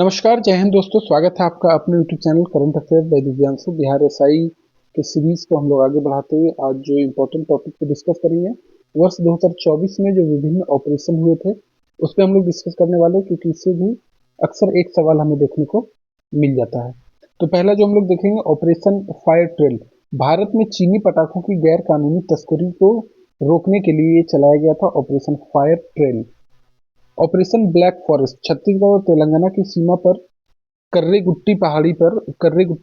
नमस्कार, जय हिंद दोस्तों। स्वागत है आपका अपने YouTube channel current affair by Divyanshu. Bihar SI के सीरीज को हम लोग आगे बढ़ाते हुए आज जो इम्पोर्टेंट टॉपिक पे डिस्कस करेंगे, वर्ष 2024 में जो विभिन्न ऑपरेशन हुए थे उस पर हम लोग डिस्कस करने वाले हैं, क्योंकि इससे भी अक्सर एक सवाल हमें देखने को मिल जाता है। तो पहला जो हम लोग देखेंगे, ऑपरेशन फायर ट्रेल। भारत में चीनी पटाखों की गैर कानूनी तस्करी को रोकने के लिए चलाया गया था operation fire trail. Operation black forest, Chhattisgarh और तेलंगाना की सीमा पर कर्रेगुट्टा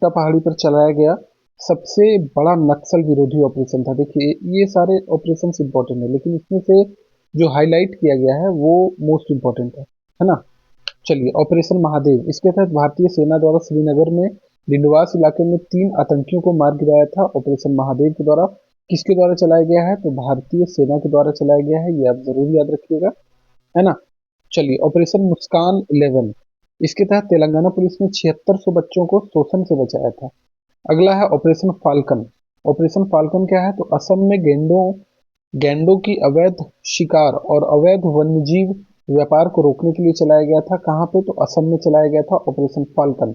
पहाड़ी पर चलाया गया सबसे बड़ा नक्सल विरोधी ऑपरेशन था। देखिए, ये सारे ऑपरेशन इंपॉर्टेंट है, लेकिन इसमें से जो हाईलाइट किया गया है वो मोस्ट इंपॉर्टेंट है ना। चलिए, ऑपरेशन महादेव, इसके तहत भारतीय सेना द्वारा श्रीनगर में लिंडवास इलाके में 3 आतंकियों को मार गिराया था। ऑपरेशन महादेव के द्वारा किसके द्वारा चलाया गया है? तो भारतीय सेना के द्वारा चलाया गया है, ये आप जरूर याद रखिएगा, है ना। चलिए, ऑपरेशन मुस्कान 11, इसके तहत तेलंगाना पुलिस ने 7600 बच्चों को शोषण से बचाया था। अगला है ऑपरेशन फाल्कन। ऑपरेशन फाल्कन क्या है? तो असम में गैंडों की अवैध शिकार और अवैध वन्यजीव व्यापार को रोकने के लिए चलाया गया था। कहाँ पे? तो असम में चलाया गया था operation falcon.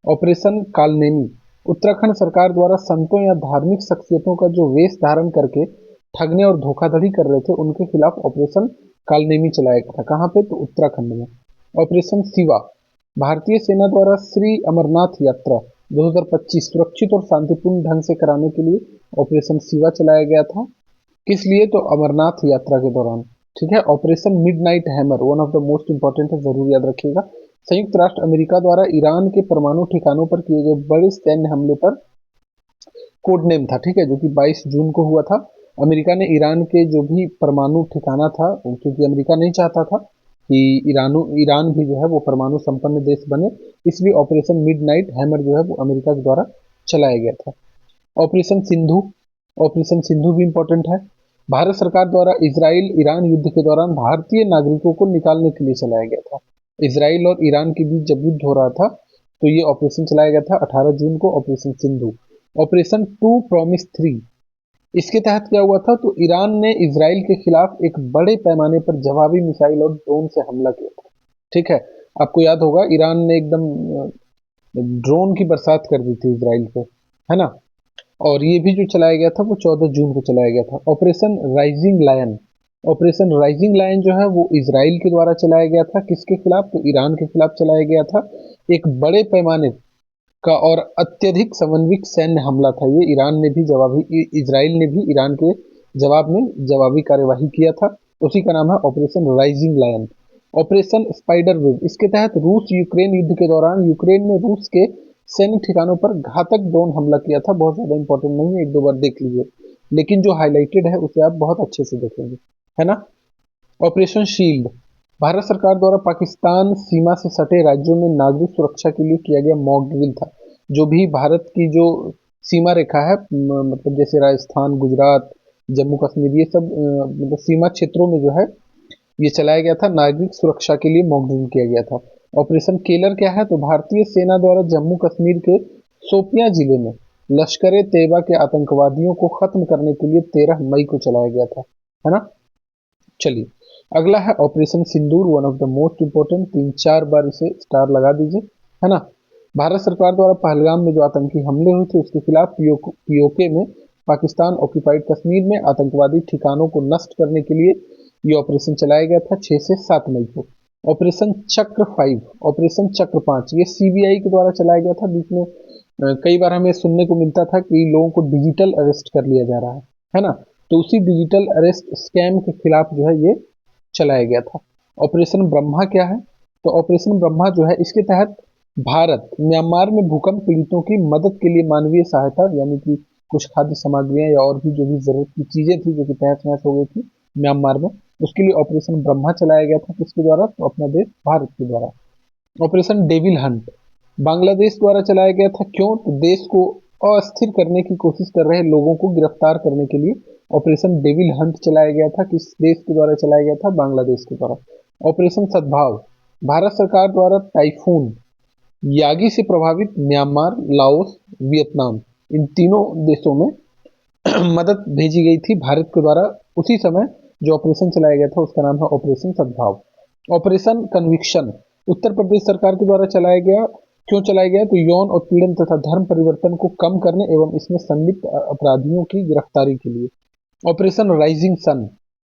Operation Kalanemi, Uttarakhand सरकार द्वारा संतों या धार्मिक शख्सियतों का जो वेश धारण करके ठगने और धोखाधड़ी कर रहे थे उनके खिलाफ ऑपरेशन कालनेमी चलाया गया था। कहाँ पे? तो उत्तराखंड में। ऑपरेशन शिवा, भारतीय सेना द्वारा श्री अमरनाथ यात्रा 2025 सुरक्षित और शांतिपूर्ण ढंग से कराने के लिए ऑपरेशन शिवा चलाया गया था। किस लिए? तो अमरनाथ यात्रा के दौरान। ठीक है। Operation midnight hammer, one of the most important है, जरूर याद रखिएगा। संयुक्त राष्ट्र अमेरिका द्वारा ईरान के परमाणु ठिकानों पर किए गए बड़े सैन्य हमले पर कोड नेम था, ठीक है, जो कि 22 जून को हुआ था। अमेरिका ने ईरान के जो भी परमाणु ठिकाना था, क्योंकि अमेरिका नहीं चाहता था कि ईरान भी जो है वो परमाणु संपन्न देश बने, इसलिए ऑपरेशन मिडनाइट हैमर जो है वो अमेरिका के द्वारा चलाया गया था। ऑपरेशन सिंधु, ऑपरेशन सिंधु भी इंपॉर्टेंट है। भारत सरकार द्वारा इजराइल ईरान युद्ध के दौरान भारतीय नागरिकों को निकालने के लिए चलाया गया था। इजराइल और ईरान के बीच जब युद्ध हो रहा था तो ये ऑपरेशन चलाया गया था 18 जून को, operation Sindhu. Operation true promise 3, इसके तहत क्या हुआ था? तो ईरान ने इजराइल के खिलाफ एक बड़े पैमाने पर जवाबी मिसाइल और ड्रोन से हमला किया था। ठीक है, आपको याद होगा ईरान ने एकदम ड्रोन की बरसात कर दी थी इजराइल पे, है ना। और ये भी जो चलाया गया था वो 14 जून को चलाया गया था। Operation rising lion, operation rising lion जो है वो इजराइल के द्वारा चलाया गया था। किसके खिलाफ? तो ईरान के खिलाफ चलाया गया था। एक बड़े पैमाने का और अत्यधिक समन्वित सैन्य हमला था ये। इजराइल ने भी ईरान के जवाब में जवाबी कार्यवाही किया था। उसी का नाम है operation rising lion. Operation spider web, इसके तहत रूस यूक्रेन युद्ध के दौरान यूक्रेन ने रूस के सैन्य ठिकानों पर घातक ड्रोन हमला किया था। बहुत ज्यादा इंपॉर्टेंट नहीं है, एक दो बार देख लीजिए, लेकिन जो हाईलाइटेड है उसे आप बहुत अच्छे से देखेंगे, है ना। ऑपरेशन शील्ड, भारत सरकार द्वारा पाकिस्तान सीमा से सटे राज्यों में नागरिक सुरक्षा के लिए किया गया मॉक ड्रिल था। जो भी भारत की जो सीमा रेखा है, मतलब जैसे राजस्थान, गुजरात, जम्मू कश्मीर, ये सब मतलब सीमा क्षेत्रों में जो है ये चलाया गया था, नागरिक सुरक्षा के लिए मॉक ड्रिल किया गया था। ऑपरेशन केलर क्या है? तो भारतीय सेना द्वारा जम्मू कश्मीर के शोपियां जिले में लश्कर ए तैयबा के आतंकवादियों को खत्म करने के लिए 13 मई को चलाया गया था, है ना। चलिए, अगला है operation Sindoor, one of the most important, 3-4 बार इसे स्टार लगा दीजिए, है ना। भारत सरकार द्वारा पहलगाम में जो आतंकी हमले हुए थे उसके खिलाफ पीओके में पाकिस्तान ऑक्यूपाइड कश्मीर में आतंकवादी ठिकानों को नष्ट करने के लिए ये ऑपरेशन चलाया गया था 6 से 7 मई को। ऑपरेशन चक्र 5, ऑपरेशन चक्र 5, ये सीबीआई के द्वारा चलाया गया था। बीच में कई बार हमें सुनने को मिलता था कि लोगों को डिजिटल अरेस्ट कर लिया जा रहा है ना। तो उसी डिजिटल अरेस्ट स्कैम के खिलाफ जो है ये चलाया गया था। ऑपरेशन ब्रह्मा क्या है? तो ऑपरेशन ब्रह्मा जो है इसके तहत भारत म्यांमार में भूकंप पीड़ितों की मदद के लिए मानवीय सहायता, यानी कि कुछ खाद्य सामग्रियां या और भी जो भी जरूरत की चीजें थी जो कि तहस नहस हो गई थी म्यांमार में, उसके लिए ऑपरेशन ब्रह्मा चलाया गया था। किसके द्वारा? तो अपना देश भारत के द्वारा। ऑपरेशन डेविल हंट बांग्लादेश द्वारा चलाया गया था। क्यों? तो देश को अस्थिर करने की कोशिश कर रहे लोगों को गिरफ्तार करने के लिए ऑपरेशन डेविल हंट चलाया गया था। किस देश के द्वारा चलाया गया था? बांग्लादेश के द्वारा। ऑपरेशन सद्भाव, भारत सरकार द्वारा टाइफून यागी से प्रभावित म्यांमार, लाओस, वियतनाम, इन तीनों देशों में मदद भेजी गई थी भारत के द्वारा। उसी समय जो ऑपरेशन चलाया गया था उसका नाम है ऑपरेशन सद्भाव। ऑपरेशन कन्विक्शन, उत्तर प्रदेश सरकार के द्वारा चलाया गया। क्यों चलाया गया? तो यौन उत्पीड़न तथा धर्म परिवर्तन को कम करने एवं इसमें संलिप्त अपराधियों की गिरफ्तारी के लिए। ऑपरेशन राइजिंग सन,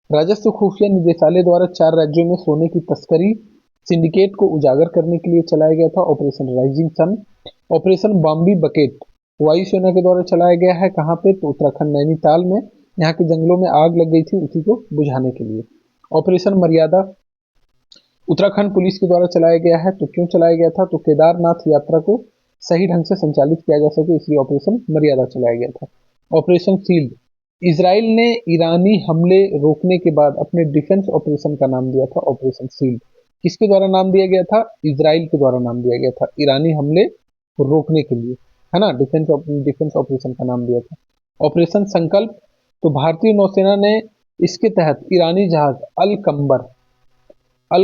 राजस्व खुफिया निदेशालय द्वारा 4 राज्यों में सोने की तस्करी सिंडिकेट को उजागर करने के लिए चलाया गया था operation rising sun. Operation Bambi bucket वायुसेना के द्वारा चलाया गया है। कहाँ पे? तो उत्तराखंड नैनीताल में। यहाँ के जंगलों में आग लग गई थी, उसी को बुझाने के लिए। ऑपरेशन मर्यादा उत्तराखंड पुलिस के द्वारा चलाया गया है। तो क्यों चलाया गया था? तो केदारनाथ यात्रा को सही ढंग से संचालित किया जा सके, इसलिए ऑपरेशन मर्यादा चलाया गया था। ऑपरेशन शील्ड, इसराइल ने ईरानी हमले रोकने के बाद अपने डिफेंस ऑपरेशन का नाम दिया था ऑपरेशन शील्ड। किसके द्वारा नाम दिया गया था? इसराइल के द्वारा नाम दिया गया था, ईरानी हमले रोकने के लिए, है ना। डिफेंस ऑपरेशन का नाम दिया था। ऑपरेशन संकल्प, तो भारतीय नौसेना ने इसके तहत ईरानी जहाज अल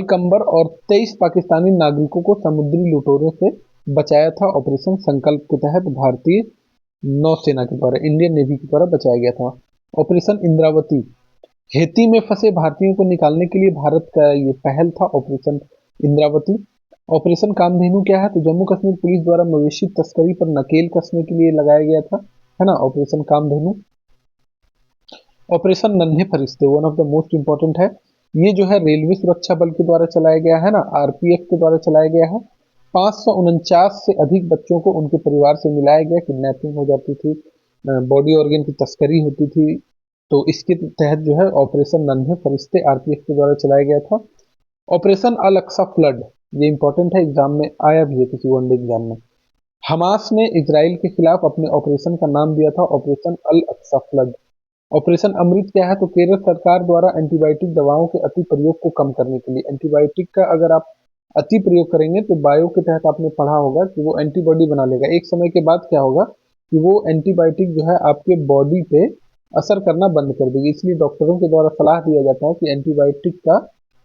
कंबर और 23 पाकिस्तानी नागरिकों को समुद्री लुटेरों से बचाया था। ऑपरेशन संकल्प के तहत भारतीय नौसेना के द्वारा, इंडियन नेवी के द्वारा बचाया गया था। ऑपरेशन इंद्रावती, हेती में फंसे भारतीयों को निकालने के लिए भारत का ये पहल था ऑपरेशन इंद्रावती। ऑपरेशन कामधेनु क्या है? तो जम्मू कश्मीर पुलिस द्वारा मवेशी तस्करी पर नकेल कसने के लिए लगाया गया था, है ना, ऑपरेशन कामधेनु। ऑपरेशन नन्हे फरिश्ते, one of the most important है। ये जो है रेलवे सुरक्षा बल के द्वारा चलाया गया है ना, आरपीएफ के द्वारा चलाया गया है। 549 से अधिक बच्चों को उनके परिवार से मिलाया गया, किडनैपिंग हो जाती थी, बॉडी ऑर्गन की तस्करी होती थी। तो इसके तहत जो है ऑपरेशन नन्हे फरिश्ते आरपीएफ के द्वारा चलाया गया था। ऑपरेशन अल अक्सा फ्लड, ये इंपॉर्टेंट है, एग्जाम में आया भी है किसी वनडे एग्जाम में। हमास ने इजराइल के खिलाफ अपने ऑपरेशन का नाम दिया था ऑपरेशन अल अक्सा फ्लड। ऑपरेशन अमृत क्या है? तो केरल सरकार द्वारा एंटीबायोटिक दवाओं के अति प्रयोग को कम करने के लिए, एंटीबायोटिक का अगर आप अति प्रयोग करेंगे तो बायो के तहत आपने पढ़ा होगा कि वो एंटीबॉडी बना लेगा। एक समय के बाद क्या होगा कि वो एंटीबायोटिक जो है आपके बॉडी पे असर करना बंद कर देगी, इसलिए डॉक्टरों के द्वारा सलाह दिया जाता है कि एंटीबायोटिक का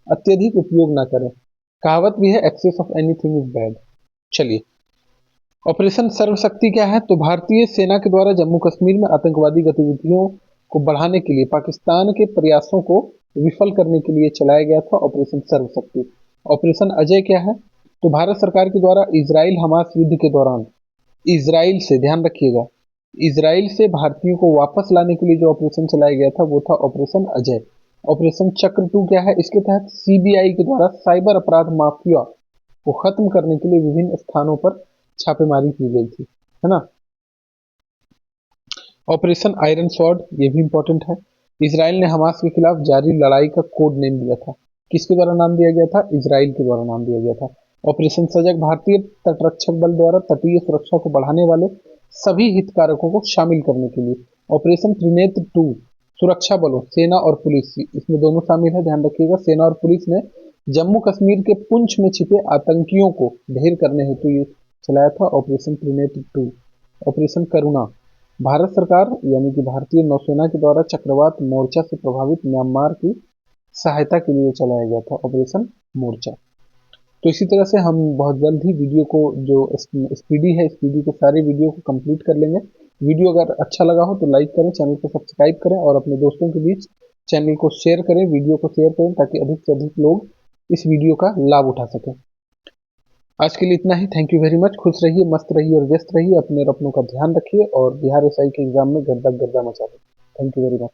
अत्यधिक उपयोग ना करें। कहावत भी है, excess of anything is bad. चलिए, ऑपरेशन सर्वशक्ति क्या है? तो भारतीय सेना के द्वारा जम्मू कश्मीर में आतंकवादी गतिविधियों को बढ़ाने के लिए पाकिस्तान के प्रयासों को विफल करने के लिए चलाया गया था ऑपरेशन सर्वशक्ति। ऑपरेशन अजय क्या है? तो भारत सरकार के द्वारा इजराइल हमास युद्ध के दौरान इजराइल से, ध्यान रखिएगा, इजराइल से भारतीयों को वापस लाने के लिए जो ऑपरेशन चलाया गया था वो था ऑपरेशन अजय। ऑपरेशन चक्र 2 क्या है? इसके तहत सीबीआई के द्वारा साइबर अपराध माफिया को खत्म करने के लिए विभिन्न स्थानों पर छापेमारी की गई थी, है ना। ऑपरेशन आयरन स्वॉर्ड, ये भी इंपॉर्टेंट है। इजराइल ने हमास के खिलाफ जारी लड़ाई का कोड नेम दिया था। किसके द्वारा नाम दिया गया था? इजराइल के द्वारा नाम दिया गया था। ऑपरेशन सजग, भारतीय तटरक्षक बल द्वारा तटीय सुरक्षा को बढ़ाने वाले सभी हितधारकों को शामिल करने के लिए। ऑपरेशन त्रिनेत्र 2, सुरक्षा बलों, सेना और पुलिस, इसमें दोनों शामिल है, ध्यान रखिएगा। सेना और पुलिस ने जम्मू कश्मीर के पुंछ में छिपे आतंकियों को ढेर करने हेतु ये चलाया था ऑपरेशन त्रिनेत्र 2। ऑपरेशन करुणा, भारत सरकार यानी कि भारतीय नौसेना के द्वारा चक्रवात मोर्चा से प्रभावित म्यांमार की सहायता के लिए चलाया गया था ऑपरेशन मोर्चा। तो इसी तरह से हम बहुत जल्द ही वीडियो को, जो स्पीडी है, स्पीडी के सारे वीडियो को कंप्लीट कर लेंगे। वीडियो अगर अच्छा लगा हो तो लाइक करें, चैनल को सब्सक्राइब करें और अपने दोस्तों के बीच चैनल को शेयर करें, वीडियो को शेयर करें, ताकि अधिक से अधिक लोग इस वीडियो का लाभ उठा सकें। आज के लिए इतना ही। Thank you very much. खुश रहिए, मस्त रहिए और व्यस्त रहिए। अपने और अपनों का ध्यान रखिए और बिहार एसआई के एग्जाम में गर्दा गर्दा मचा दें। Thank you very much.